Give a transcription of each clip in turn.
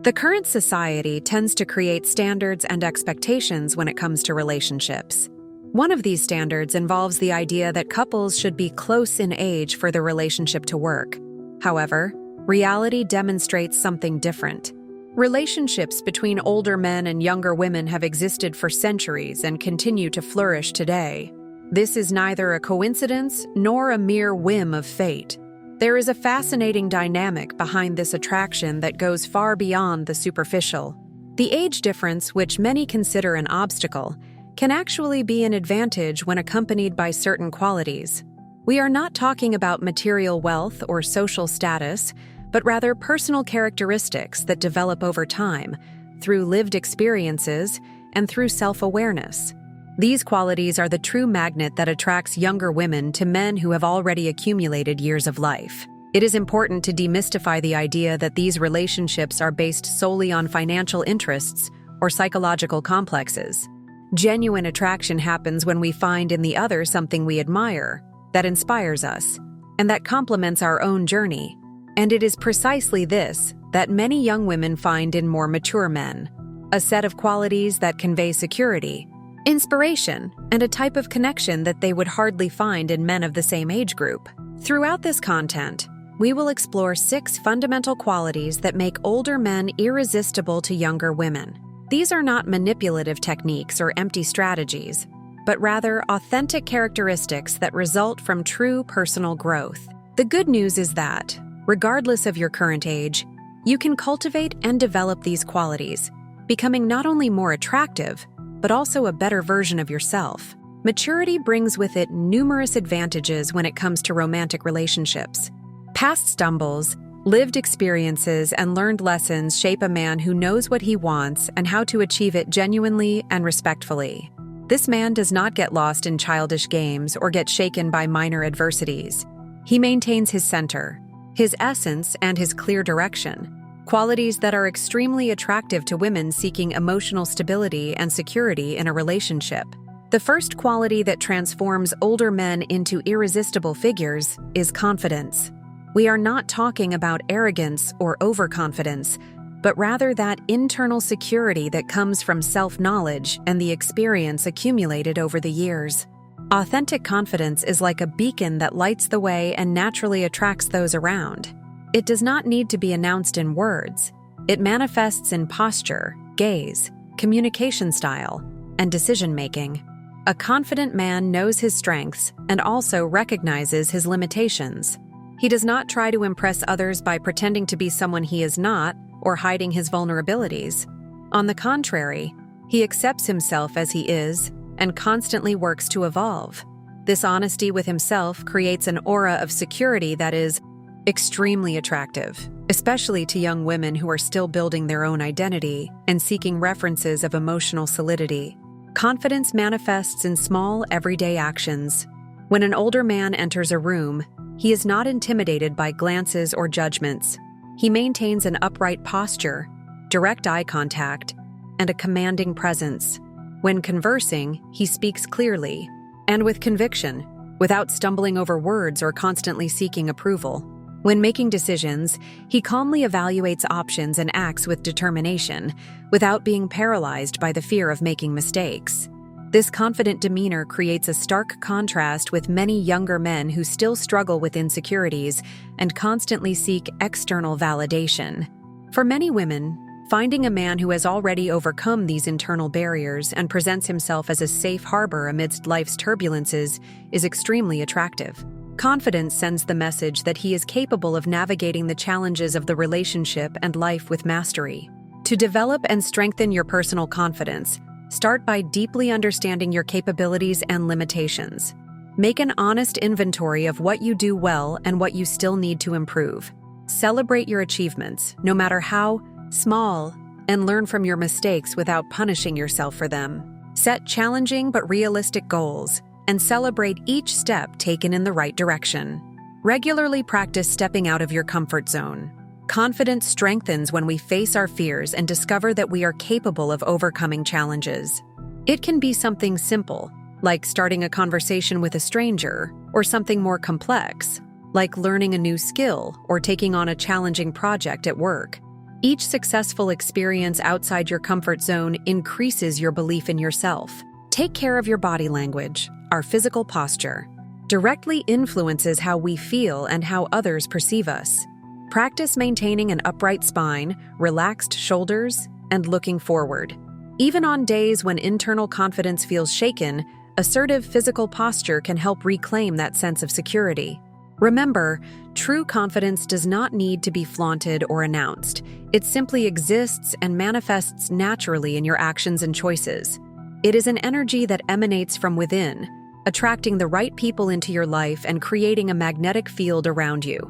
The current society tends to create standards and expectations when it comes to relationships. One of these standards involves the idea that couples should be close in age for the relationship to work. However, reality demonstrates something different. Relationships between older men and younger women have existed for centuries and continue to flourish today. This is neither a coincidence nor a mere whim of fate. There is a fascinating dynamic behind this attraction that goes far beyond the superficial. The age difference, which many consider an obstacle, can actually be an advantage when accompanied by certain qualities. We are not talking about material wealth or social status, but rather personal characteristics that develop over time, through lived experiences and through self-awareness. These qualities are the true magnet that attracts younger women to men who have already accumulated years of life. It is important to demystify the idea that these relationships are based solely on financial interests or psychological complexes. Genuine attraction happens when we find in the other something we admire, that inspires us, and that complements our own journey. And it is precisely this that many young women find in more mature men: a set of qualities that convey security, inspiration, and a type of connection that they would hardly find in men of the same age group. Throughout this content, we will explore 6 fundamental qualities that make older men irresistible to younger women. These are not manipulative techniques or empty strategies, but rather authentic characteristics that result from true personal growth. The good news is that, regardless of your current age, you can cultivate and develop these qualities, becoming not only more attractive, but also a better version of yourself. Maturity brings with it numerous advantages when it comes to romantic relationships. Past stumbles, lived experiences, and learned lessons shape a man who knows what he wants and how to achieve it genuinely and respectfully. This man does not get lost in childish games or get shaken by minor adversities. He maintains his center, his essence, and his clear direction, qualities that are extremely attractive to women seeking emotional stability and security in a relationship. The first quality that transforms older men into irresistible figures is confidence. We are not talking about arrogance or overconfidence, but rather that internal security that comes from self-knowledge and the experience accumulated over the years. Authentic confidence is like a beacon that lights the way and naturally attracts those around. It does not need to be announced in words. It manifests in posture, gaze, communication style, and decision-making. A confident man knows his strengths and also recognizes his limitations. He does not try to impress others by pretending to be someone he is not or hiding his vulnerabilities. On the contrary, he accepts himself as he is and constantly works to evolve. This honesty with himself creates an aura of security that is extremely attractive, especially to young women who are still building their own identity and seeking references of emotional solidity. Confidence manifests in small, everyday actions. When an older man enters a room, he is not intimidated by glances or judgments. He maintains an upright posture, direct eye contact, and a commanding presence. When conversing, he speaks clearly and with conviction, without stumbling over words or constantly seeking approval. When making decisions, he calmly evaluates options and acts with determination, without being paralyzed by the fear of making mistakes. This confident demeanor creates a stark contrast with many younger men who still struggle with insecurities and constantly seek external validation. For many women, finding a man who has already overcome these internal barriers and presents himself as a safe harbor amidst life's turbulences is extremely attractive. Confidence sends the message that he is capable of navigating the challenges of the relationship and life with mastery. To develop and strengthen your personal confidence, start by deeply understanding your capabilities and limitations. Make an honest inventory of what you do well and what you still need to improve. Celebrate your achievements, no matter how small, and learn from your mistakes without punishing yourself for them. Set challenging but realistic goals, and celebrate each step taken in the right direction. Regularly practice stepping out of your comfort zone. Confidence strengthens when we face our fears and discover that we are capable of overcoming challenges. It can be something simple, like starting a conversation with a stranger, or something more complex, like learning a new skill or taking on a challenging project at work. Each successful experience outside your comfort zone increases your belief in yourself. Take care of your body language. Our physical posture directly influences how we feel and how others perceive us. Practice maintaining an upright spine, relaxed shoulders, and looking forward. Even on days when internal confidence feels shaken, assertive physical posture can help reclaim that sense of security. Remember, true confidence does not need to be flaunted or announced. It simply exists and manifests naturally in your actions and choices. It is an energy that emanates from within, attracting the right people into your life and creating a magnetic field around you.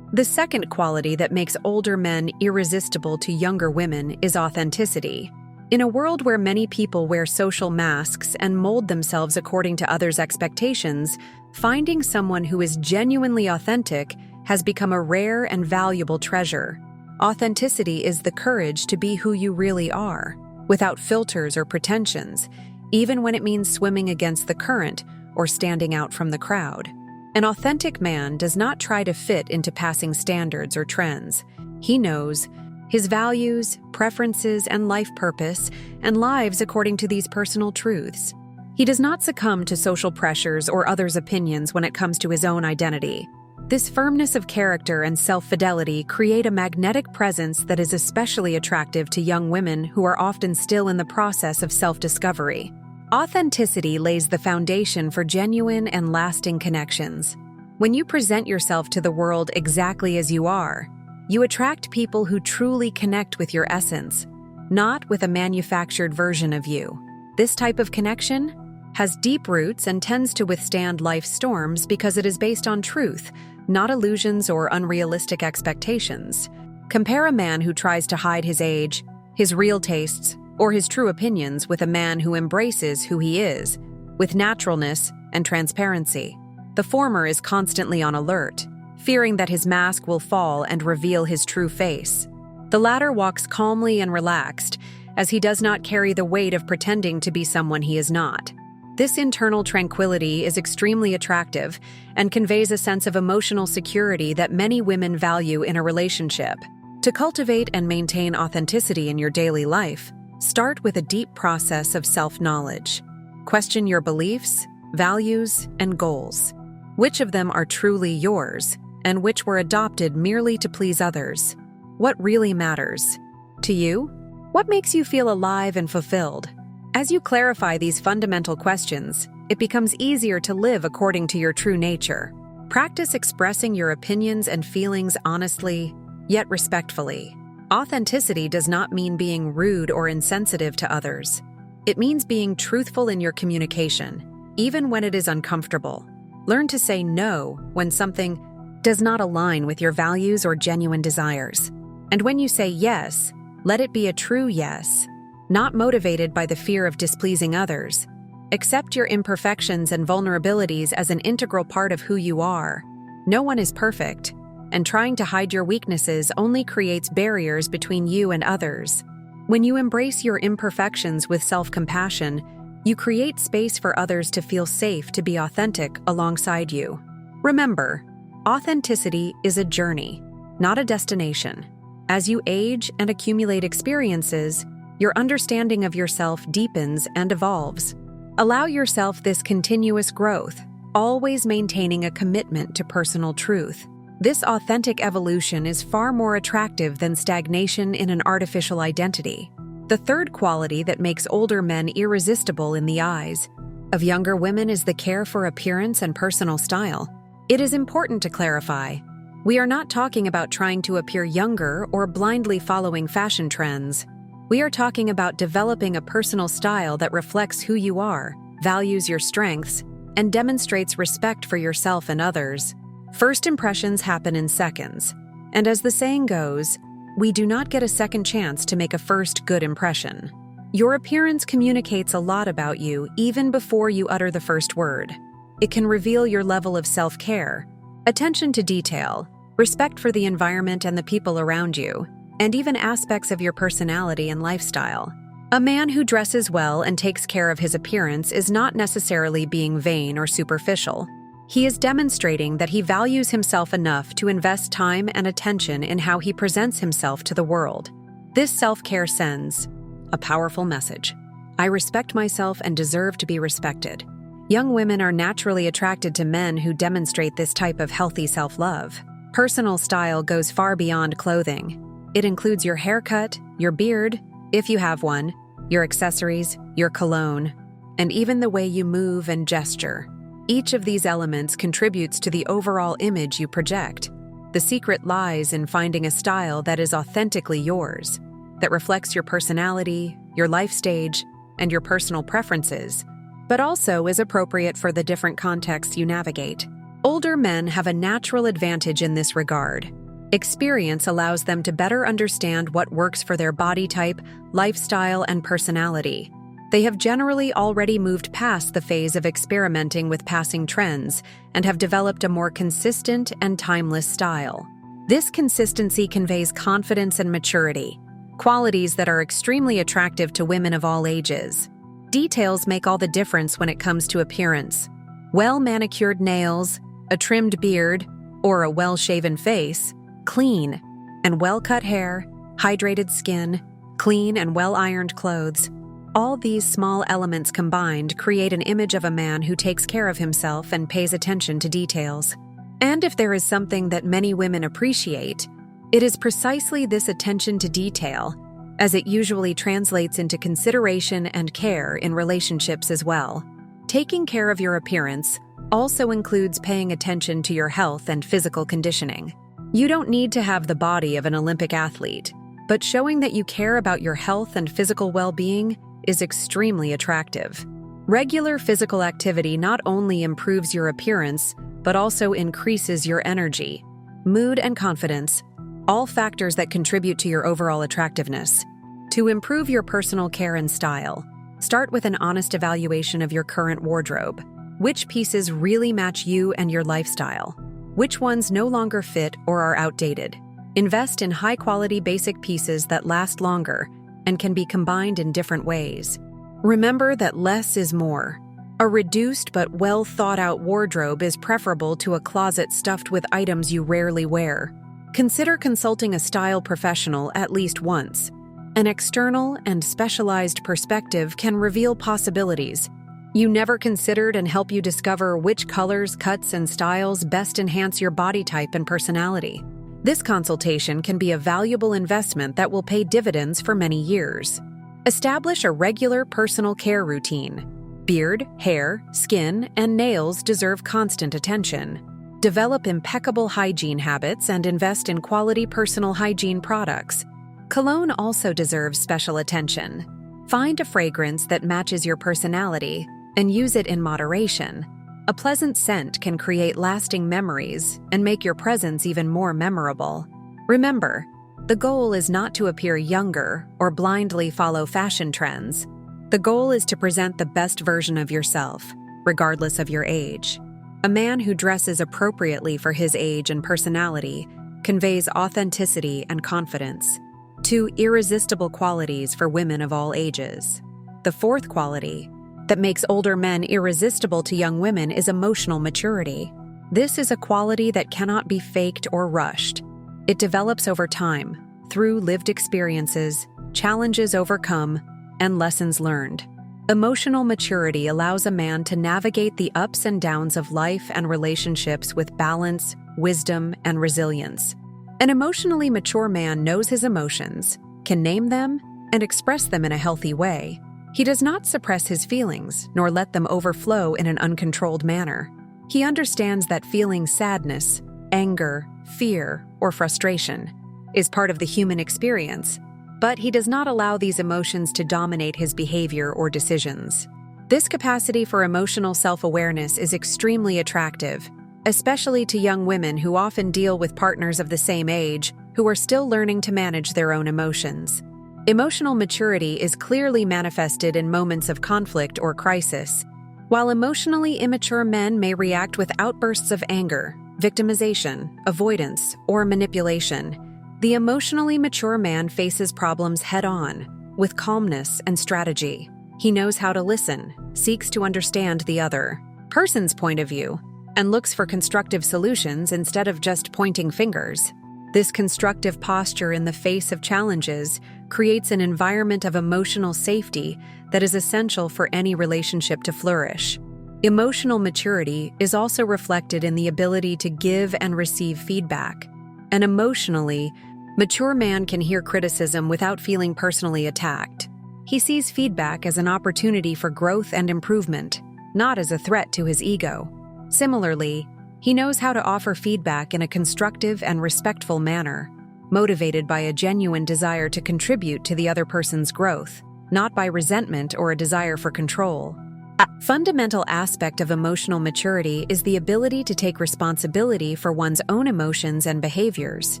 The second quality that makes older men irresistible to younger women is authenticity. In a world where many people wear social masks and mold themselves according to others' expectations, finding someone who is genuinely authentic has become a rare and valuable treasure. Authenticity is the courage to be who you really are, without filters or pretensions, even when it means swimming against the current or standing out from the crowd. An authentic man does not try to fit into passing standards or trends. He knows his values, preferences, and life purpose, and lives according to these personal truths. He does not succumb to social pressures or others' opinions when it comes to his own identity. This firmness of character and self-fidelity create a magnetic presence that is especially attractive to young women who are often still in the process of self-discovery. Authenticity lays the foundation for genuine and lasting connections. When you present yourself to the world exactly as you are, you attract people who truly connect with your essence, not with a manufactured version of you. This type of connection has deep roots and tends to withstand life's storms because it is based on truth, not illusions or unrealistic expectations. Compare a man who tries to hide his age, his real tastes, or his true opinions with a man who embraces who he is, with naturalness and transparency. The former is constantly on alert, fearing that his mask will fall and reveal his true face. The latter walks calmly and relaxed, as he does not carry the weight of pretending to be someone he is not. This internal tranquility is extremely attractive and conveys a sense of emotional security that many women value in a relationship. To cultivate and maintain authenticity in your daily life, start with a deep process of self-knowledge. Question your beliefs, values, and goals. Which of them are truly yours, and which were adopted merely to please others? What really matters to you? What makes you feel alive and fulfilled? As you clarify these fundamental questions, it becomes easier to live according to your true nature. Practice expressing your opinions and feelings honestly, yet respectfully. Authenticity does not mean being rude or insensitive to others. It means being truthful in your communication, even when it is uncomfortable. Learn to say no when something does not align with your values or genuine desires. And when you say yes, let it be a true yes, not motivated by the fear of displeasing others. Accept your imperfections and vulnerabilities as an integral part of who you are. No one is perfect, and trying to hide your weaknesses only creates barriers between you and others. When you embrace your imperfections with self-compassion, you create space for others to feel safe to be authentic alongside you. Remember, authenticity is a journey, not a destination. As you age and accumulate experiences, your understanding of yourself deepens and evolves. Allow yourself this continuous growth, always maintaining a commitment to personal truth. This authentic evolution is far more attractive than stagnation in an artificial identity. The third quality that makes older men irresistible in the eyes of younger women is the care for appearance and personal style. It is important to clarify, we are not talking about trying to appear younger or blindly following fashion trends. We are talking about developing a personal style that reflects who you are, values your strengths, and demonstrates respect for yourself and others. First impressions happen in seconds, and as the saying goes, we do not get a second chance to make a first good impression. Your appearance communicates a lot about you even before you utter the first word. It can reveal your level of self-care, attention to detail, respect for the environment and the people around you, and even aspects of your personality and lifestyle. A man who dresses well and takes care of his appearance is not necessarily being vain or superficial. He is demonstrating that he values himself enough to invest time and attention in how he presents himself to the world. This self-care sends a powerful message. I respect myself and deserve to be respected. Young women are naturally attracted to men who demonstrate this type of healthy self-love. Personal style goes far beyond clothing. It includes your haircut, your beard, if you have one, your accessories, your cologne, and even the way you move and gesture. Each of these elements contributes to the overall image you project. The secret lies in finding a style that is authentically yours, that reflects your personality, your life stage, and your personal preferences, but also is appropriate for the different contexts you navigate. Older men have a natural advantage in this regard. Experience allows them to better understand what works for their body type, lifestyle, and personality. They have generally already moved past the phase of experimenting with passing trends and have developed a more consistent and timeless style. This consistency conveys confidence and maturity, qualities that are extremely attractive to women of all ages. Details make all the difference when it comes to appearance. Well-manicured nails, a trimmed beard, or a well-shaven face, clean and well-cut hair, hydrated skin, clean and well-ironed clothes. All these small elements combined create an image of a man who takes care of himself and pays attention to details. And if there is something that many women appreciate, it is precisely this attention to detail, as it usually translates into consideration and care in relationships as well. Taking care of your appearance also includes paying attention to your health and physical conditioning. You don't need to have the body of an Olympic athlete, but showing that you care about your health and physical well-being is extremely attractive. Regular physical activity not only improves your appearance, but also increases your energy, mood, and confidence, all factors that contribute to your overall attractiveness. To improve your personal care and style, start with an honest evaluation of your current wardrobe. Which pieces really match you and your lifestyle? Which ones no longer fit or are outdated? Invest in high-quality basic pieces that last longer and can be combined in different ways. Remember that less is more. A reduced but well-thought-out wardrobe is preferable to a closet stuffed with items you rarely wear. Consider consulting a style professional at least once. An external and specialized perspective can reveal possibilities you never considered and help you discover which colors, cuts, and styles best enhance your body type and personality. This consultation can be a valuable investment that will pay dividends for many years. Establish a regular personal care routine. Beard, hair, skin, and nails deserve constant attention. Develop impeccable hygiene habits and invest in quality personal hygiene products. Cologne also deserves special attention. Find a fragrance that matches your personality and use it in moderation. A pleasant scent can create lasting memories and make your presence even more memorable. Remember, the goal is not to appear younger or blindly follow fashion trends. The goal is to present the best version of yourself, regardless of your age. A man who dresses appropriately for his age and personality conveys authenticity and confidence. 2 irresistible qualities for women of all ages. The fourth quality that makes older men irresistible to young women is emotional maturity. This is a quality that cannot be faked or rushed. It develops over time, through lived experiences, challenges overcome, and lessons learned. Emotional maturity allows a man to navigate the ups and downs of life and relationships with balance, wisdom, and resilience. An emotionally mature man knows his emotions, can name them, and express them in a healthy way. He does not suppress his feelings, nor let them overflow in an uncontrolled manner. He understands that feeling sadness, anger, fear, or frustration is part of the human experience, but he does not allow these emotions to dominate his behavior or decisions. This capacity for emotional self-awareness is extremely attractive, especially to young women who often deal with partners of the same age who are still learning to manage their own emotions. Emotional maturity is clearly manifested in moments of conflict or crisis. While emotionally immature men may react with outbursts of anger, victimization, avoidance, or manipulation, the emotionally mature man faces problems head-on, with calmness and strategy. He knows how to listen, seeks to understand the other person's point of view, and looks for constructive solutions instead of just pointing fingers. This constructive posture in the face of challenges creates an environment of emotional safety that is essential for any relationship to flourish. Emotional maturity is also reflected in the ability to give and receive feedback. An emotionally mature man can hear criticism without feeling personally attacked. He sees feedback as an opportunity for growth and improvement, not as a threat to his ego. Similarly, he knows how to offer feedback in a constructive and respectful manner, motivated by a genuine desire to contribute to the other person's growth, not by resentment or a desire for control. A fundamental aspect of emotional maturity is the ability to take responsibility for one's own emotions and behaviors.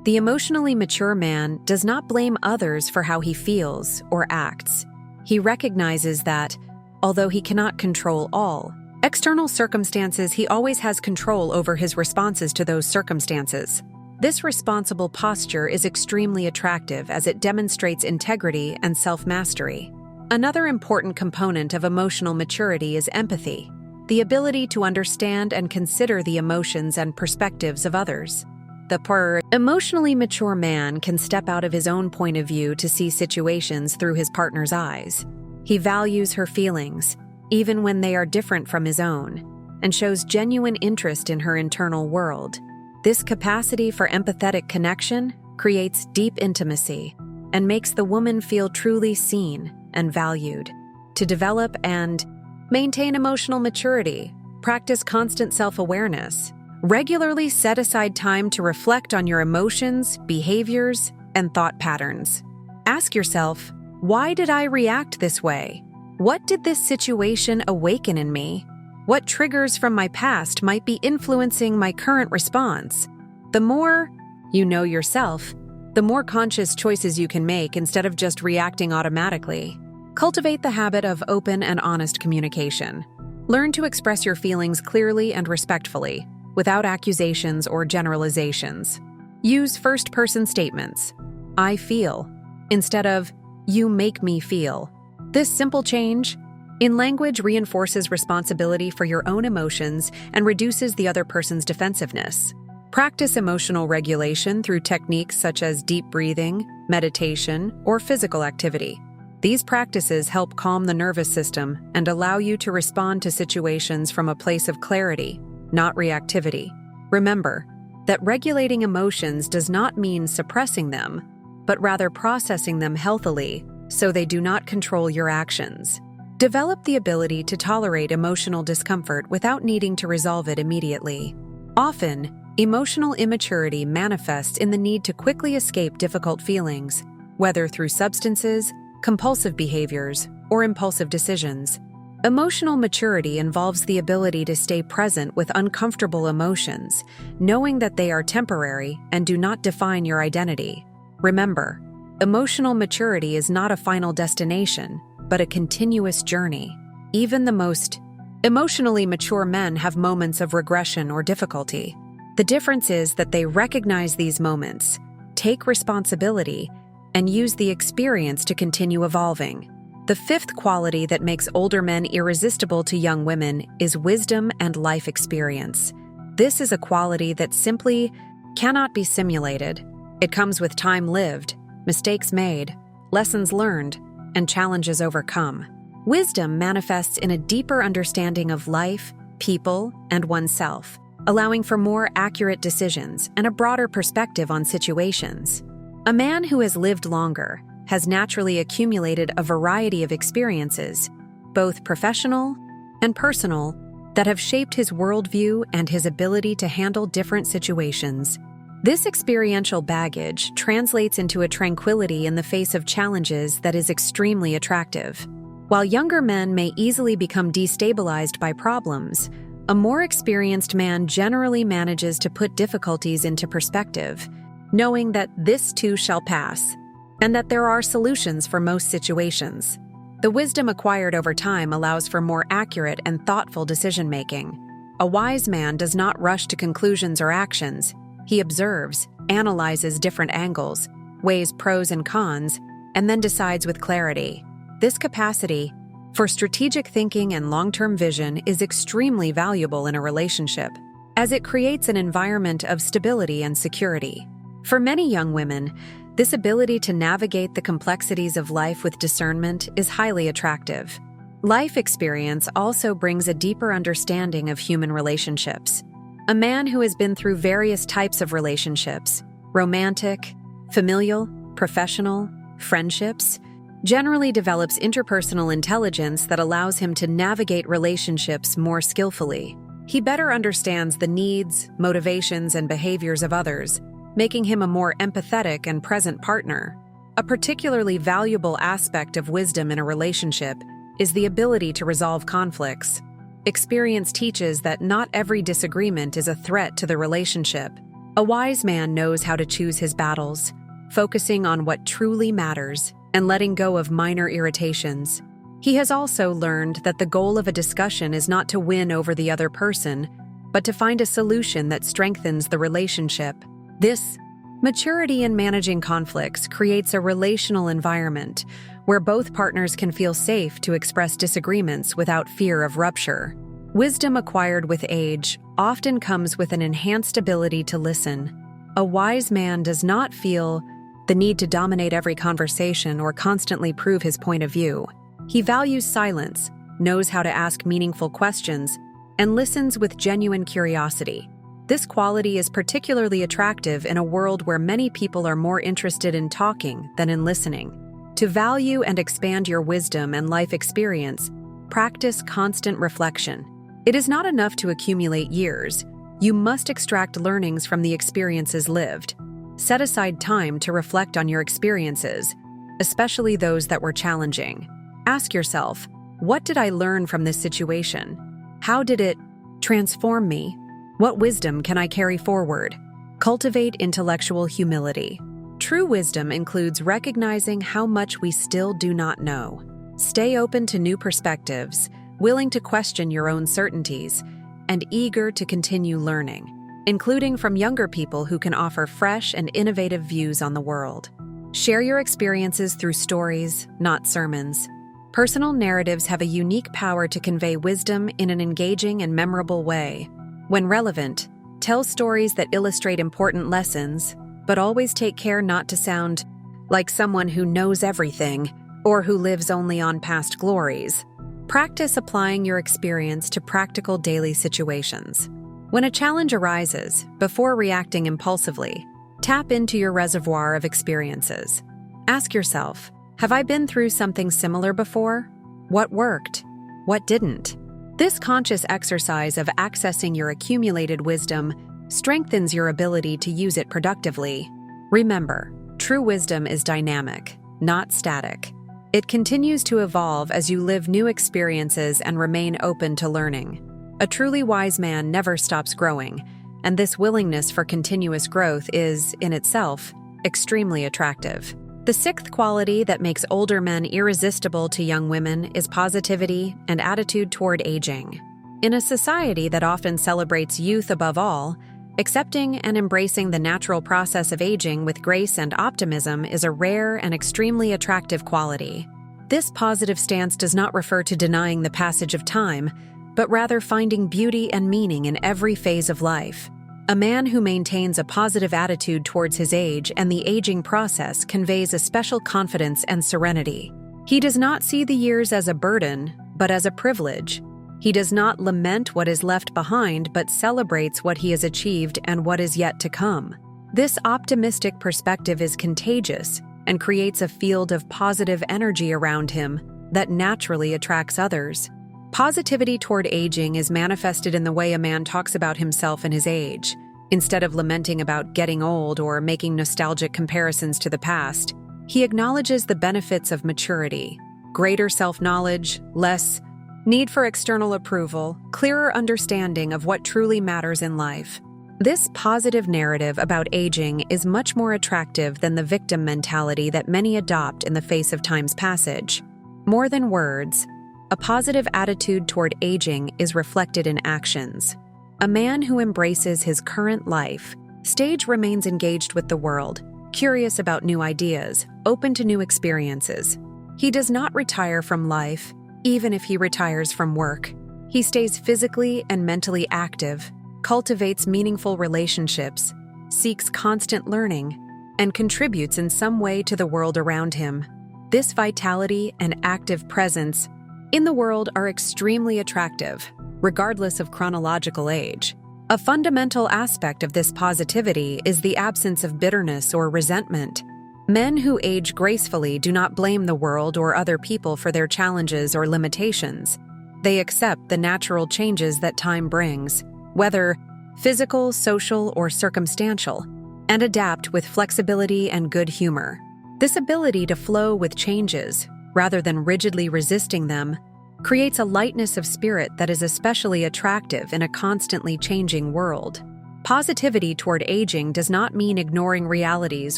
The emotionally mature man does not blame others for how he feels or acts. He recognizes that, although he cannot control all external circumstances, he always has control over his responses to those circumstances. This responsible posture is extremely attractive as it demonstrates integrity and self-mastery. Another important component of emotional maturity is empathy, the ability to understand and consider the emotions and perspectives of others. The emotionally mature man can step out of his own point of view to see situations through his partner's eyes. He values her feelings, even when they are different from his own, and shows genuine interest in her internal world. This capacity for empathetic connection creates deep intimacy and makes the woman feel truly seen and valued. To develop and maintain emotional maturity, practice constant self-awareness. Regularly set aside time to reflect on your emotions, behaviors, and thought patterns. Ask yourself, why did I react this way? What did this situation awaken in me? What triggers from my past might be influencing my current response? The more you know yourself, the more conscious choices you can make instead of just reacting automatically. Cultivate the habit of open and honest communication. Learn to express your feelings clearly and respectfully, without accusations or generalizations. Use first-person statements, I feel, instead of, you make me feel. This simple change in language reinforces responsibility for your own emotions and reduces the other person's defensiveness. Practice emotional regulation through techniques such as deep breathing, meditation, or physical activity. These practices help calm the nervous system and allow you to respond to situations from a place of clarity, not reactivity. Remember that regulating emotions does not mean suppressing them, but rather processing them healthily so they do not control your actions. Develop the ability to tolerate emotional discomfort without needing to resolve it immediately. Often, emotional immaturity manifests in the need to quickly escape difficult feelings, whether through substances, compulsive behaviors, or impulsive decisions. Emotional maturity involves the ability to stay present with uncomfortable emotions, knowing that they are temporary and do not define your identity. Remember, emotional maturity is not a final destination, but a continuous journey. Even the most emotionally mature men have moments of regression or difficulty. The difference is that they recognize these moments, take responsibility, and use the experience to continue evolving. The fifth quality that makes older men irresistible to young women is wisdom and life experience. This is a quality that simply cannot be simulated. It comes with time lived, mistakes made, lessons learned, and challenges overcome. Wisdom manifests in a deeper understanding of life, people, and oneself, allowing for more accurate decisions and a broader perspective on situations. A man who has lived longer has naturally accumulated a variety of experiences, both professional and personal, that have shaped his worldview and his ability to handle different situations. This experiential baggage translates into a tranquility in the face of challenges that is extremely attractive. While younger men may easily become destabilized by problems, a more experienced man generally manages to put difficulties into perspective, knowing that this too shall pass, and that there are solutions for most situations. The wisdom acquired over time allows for more accurate and thoughtful decision-making. A wise man does not rush to conclusions or actions. He observes, analyzes different angles, weighs pros and cons, and then decides with clarity. This capacity for strategic thinking and long-term vision is extremely valuable in a relationship, as it creates an environment of stability and security. For many young women, This ability to navigate the complexities of life with discernment is highly attractive. Life experience also brings a deeper understanding of human relationships. A man who has been through various types of relationships, romantic, familial, professional, friendships, generally develops interpersonal intelligence that allows him to navigate relationships more skillfully. He better understands the needs, motivations, and behaviors of others, making him a more empathetic and present partner. A particularly valuable aspect of wisdom in a relationship is the ability to resolve conflicts. Experience teaches that not every disagreement is a threat to the relationship. A wise man knows how to choose his battles, focusing on what truly matters and letting go of minor irritations. He has also learned that the goal of a discussion is not to win over the other person, but to find a solution that strengthens the relationship. This maturity in managing conflicts creates a relational environment where both partners can feel safe to express disagreements without fear of rupture. Wisdom acquired with age often comes with an enhanced ability to listen. A wise man does not feel the need to dominate every conversation or constantly prove his point of view. He values silence, knows how to ask meaningful questions, and listens with genuine curiosity. This quality is particularly attractive in a world where many people are more interested in talking than in listening. To value and expand your wisdom and life experience, practice constant reflection. It is not enough to accumulate years. You must extract learnings from the experiences lived. Set aside time to reflect on your experiences, especially those that were challenging. Ask yourself, what did I learn from this situation? How did it transform me? What wisdom can I carry forward? Cultivate intellectual humility. True wisdom includes recognizing how much we still do not know. Stay open to new perspectives, willing to question your own certainties, and eager to continue learning, including from younger people who can offer fresh and innovative views on the world. Share your experiences through stories, not sermons. Personal narratives have a unique power to convey wisdom in an engaging and memorable way. When relevant, tell stories that illustrate important lessons, but always take care not to sound like someone who knows everything or who lives only on past glories. Practice applying your experience to practical daily situations. When a challenge arises, before reacting impulsively, tap into your reservoir of experiences. Ask yourself, have I been through something similar before? What worked? What didn't? This conscious exercise of accessing your accumulated wisdom strengthens your ability to use it productively. Remember, true wisdom is dynamic, not static. It continues to evolve as you live new experiences and remain open to learning. A truly wise man never stops growing, and this willingness for continuous growth is, in itself, extremely attractive. The sixth quality that makes older men irresistible to young women is positivity and attitude toward aging. In a society that often celebrates youth above all, accepting and embracing the natural process of aging with grace and optimism is a rare and extremely attractive quality. This positive stance does not refer to denying the passage of time, but rather finding beauty and meaning in every phase of life. A man who maintains a positive attitude towards his age and the aging process conveys a special confidence and serenity. He does not see the years as a burden, but as a privilege. He does not lament what is left behind, but celebrates what he has achieved and what is yet to come. This optimistic perspective is contagious and creates a field of positive energy around him that naturally attracts others. Positivity toward aging is manifested in the way a man talks about himself and his age. Instead of lamenting about getting old or making nostalgic comparisons to the past, he acknowledges the benefits of maturity, greater self-knowledge, less need for external approval, clearer understanding of what truly matters in life. This positive narrative about aging is much more attractive than the victim mentality that many adopt in the face of time's passage. More than words, a positive attitude toward aging is reflected in actions. A man who embraces his current life stage remains engaged with the world, curious about new ideas, open to new experiences. He does not retire from life, even if he retires from work. He stays physically and mentally active, cultivates meaningful relationships, seeks constant learning, and contributes in some way to the world around him. This vitality and active presence in the world are extremely attractive, regardless of chronological age. A fundamental aspect of this positivity is the absence of bitterness or resentment. Men who age gracefully do not blame the world or other people for their challenges or limitations. They accept the natural changes that time brings, whether physical, social, or circumstantial, and adapt with flexibility and good humor. This ability to flow with changes, rather than rigidly resisting them, creates a lightness of spirit that is especially attractive in a constantly changing world. Positivity toward aging does not mean ignoring realities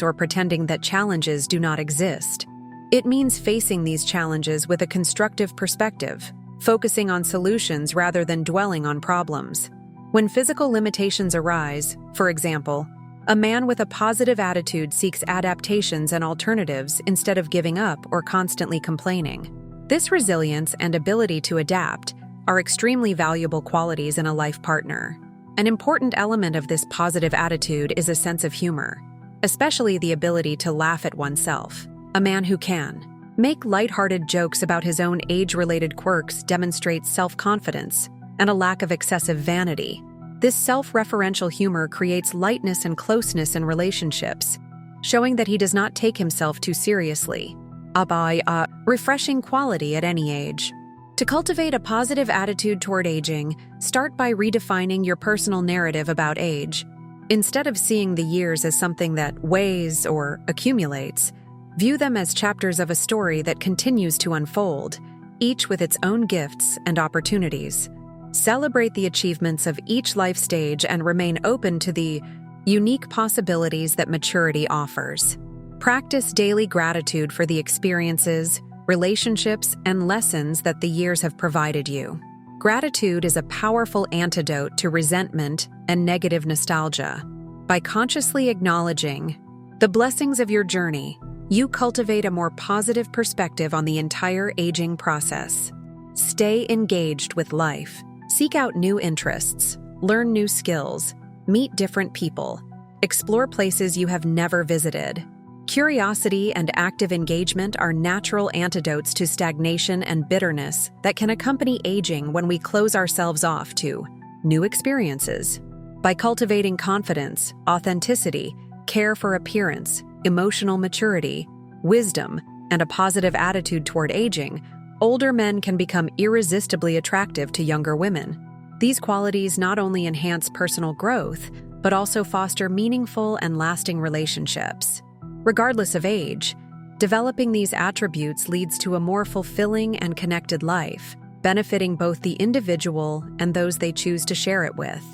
or pretending that challenges do not exist. It means facing these challenges with a constructive perspective, focusing on solutions rather than dwelling on problems. When physical limitations arise, for example, a man with a positive attitude seeks adaptations and alternatives instead of giving up or constantly complaining. This resilience and ability to adapt are extremely valuable qualities in a life partner. An important element of this positive attitude is a sense of humor, especially the ability to laugh at oneself. A man who can make lighthearted jokes about his own age-related quirks demonstrates self-confidence and a lack of excessive vanity. This self-referential humor creates lightness and closeness in relationships, showing that he does not take himself too seriously. A refreshing quality at any age. To cultivate a positive attitude toward aging, start by redefining your personal narrative about age. Instead of seeing the years as something that weighs or accumulates, view them as chapters of a story that continues to unfold, each with its own gifts and opportunities. Celebrate the achievements of each life stage and remain open to the unique possibilities that maturity offers. Practice daily gratitude for the experiences, relationships, and lessons that the years have provided you. Gratitude is a powerful antidote to resentment and negative nostalgia. By consciously acknowledging the blessings of your journey, you cultivate a more positive perspective on the entire aging process. Stay engaged with life. Seek out new interests, learn new skills, meet different people, explore places you have never visited. Curiosity and active engagement are natural antidotes to stagnation and bitterness that can accompany aging when we close ourselves off to new experiences. By cultivating confidence, authenticity, care for appearance, emotional maturity, wisdom, and a positive attitude toward aging, older men can become irresistibly attractive to younger women. These qualities not only enhance personal growth, but also foster meaningful and lasting relationships. Regardless of age, developing these attributes leads to a more fulfilling and connected life, benefiting both the individual and those they choose to share it with.